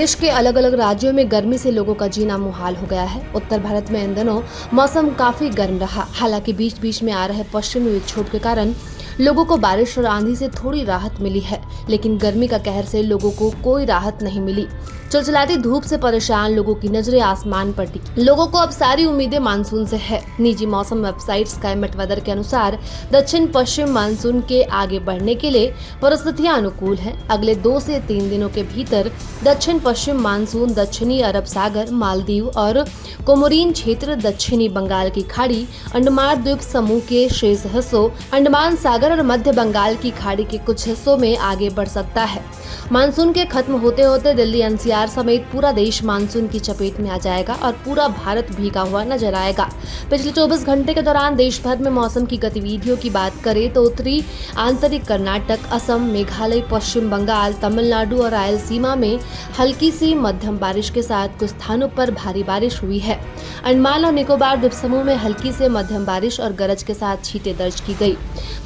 देश के अलग अलग राज्यों में गर्मी से लोगों का जीना मुहाल हो गया है। उत्तर भारत में इन दिनों मौसम काफी गर्म रहा। हालांकि बीच बीच में आ रहे पश्चिमी विक्षोभ के कारण लोगों को बारिश और आंधी से थोड़ी राहत मिली है, लेकिन गर्मी का कहर से लोगों को कोई राहत नहीं मिली। चिलचिलाती धूप से परेशान लोगों की नजरें आसमान पर टिकी। लोगों को अब सारी उम्मीदें मानसून से है। निजी मौसम वेबसाइट स्काईमेट वेदर के अनुसार दक्षिण पश्चिम मानसून के आगे बढ़ने के लिए परिस्थितियां अनुकूल हैं। अगले 2 से 3 दिनों के भीतर दक्षिण पश्चिम मानसून दक्षिणी अरब सागर, मालदीव और कोमोरीन क्षेत्र, दक्षिणी बंगाल की खाड़ी, अंडमान द्वीप समूह के शेष हिस्सों, अंडमान सागर और मध्य बंगाल की खाड़ी के कुछ हिस्सों में आगे बढ़ सकता है। मानसून के खत्म होते होते दिल्ली एनसीआर समेत पूरा देश मानसून की चपेट में आ जाएगा और पूरा भारत भीगा हुआ नजर आएगा। पिछले 24 घंटे के दौरान देश भर में मौसम की गतिविधियों की बात करें तो उत्तरी आंतरिक कर्नाटक, असम, मेघालय, पश्चिम बंगाल, तमिलनाडु और रायलसीमा में हल्की सी मध्यम बारिश के साथ कुछ स्थानों पर भारी बारिश हुई है। अंडमान और निकोबार द्वीप समूह में हल्की से मध्यम बारिश और गरज के साथ छींटें दर्ज की गई।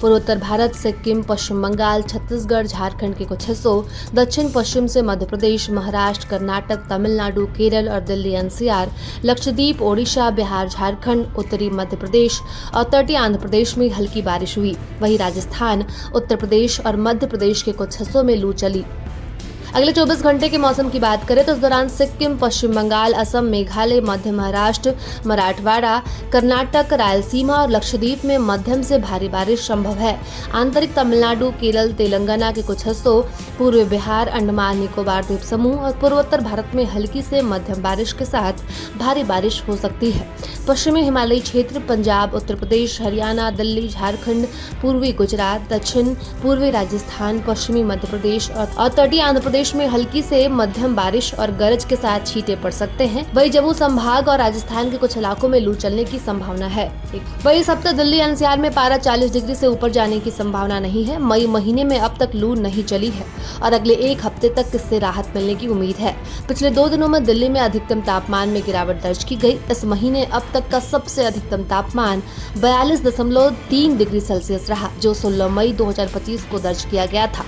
पूर्वोत्तर भारत, सिक्किम, पश्चिम बंगाल, छत्तीसगढ़, झारखंड के कुछ हिस्सों, दक्षिण पश्चिम से मध्य प्रदेश, महाराष्ट्र, कर्नाटक, तमिलनाडु, केरल और दिल्ली एनसीआर, लक्षद्वीप, ओडिशा, बिहार, झारखंड, उत्तरी मध्य प्रदेश और तटीय आंध्र प्रदेश में हल्की बारिश हुई। वहीं राजस्थान, उत्तर प्रदेश और मध्य प्रदेश के कुछ हिस्सों में लू चली। अगले 24 घंटे के मौसम की बात करें तो इस दौरान सिक्किम, पश्चिम बंगाल, असम, मेघालय, मध्य महाराष्ट्र, मराठवाड़ा, कर्नाटक, रायलसीमा और लक्षद्वीप में मध्यम से भारी बारिश संभव है। आंतरिक तमिलनाडु, केरल, तेलंगाना के कुछ हिस्सों, पूर्वी बिहार, अंडमान निकोबार द्वीप समूह और पूर्वोत्तर भारत में हल्की से मध्यम बारिश के साथ भारी बारिश हो सकती है। पश्चिमी हिमालयी क्षेत्र, पंजाब, उत्तर प्रदेश, हरियाणा, दिल्ली, झारखंड, पूर्वी गुजरात, दक्षिण पूर्वी राजस्थान, पश्चिमी मध्य प्रदेश और तटीय आंध्र प्रदेश में हल्की से मध्यम बारिश और गरज के साथ छींटें पड़ सकते हैं। वहीं जम्मू संभाग और राजस्थान के कुछ इलाकों में लू चलने की संभावना है। वहीं इस हफ्ते दिल्ली एनसीआर में पारा 40 डिग्री से ऊपर जाने की संभावना नहीं है। मई महीने में अब तक लू नहीं चली है और अगले 1 हफ्ते तक इससे राहत मिलने की उम्मीद है। पिछले 2 दिनों में दिल्ली में अधिकतम तापमान में गिरावट दर्ज की गई। इस महीने अब तक का सबसे अधिकतम तापमान 42.3 डिग्री सेल्सियस रहा, जो 16 मई 2025 को दर्ज किया गया था।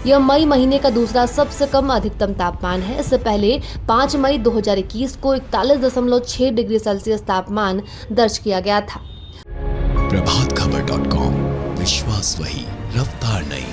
यह मई महीने का दूसरा सबसे कम अधिकतम तापमान है। इससे पहले 5 मई 2021 को 41.6 डिग्री सेल्सियस तापमान दर्ज किया गया था। प्रभातखबर.com, विश्वास वही, रफ्तार नहीं।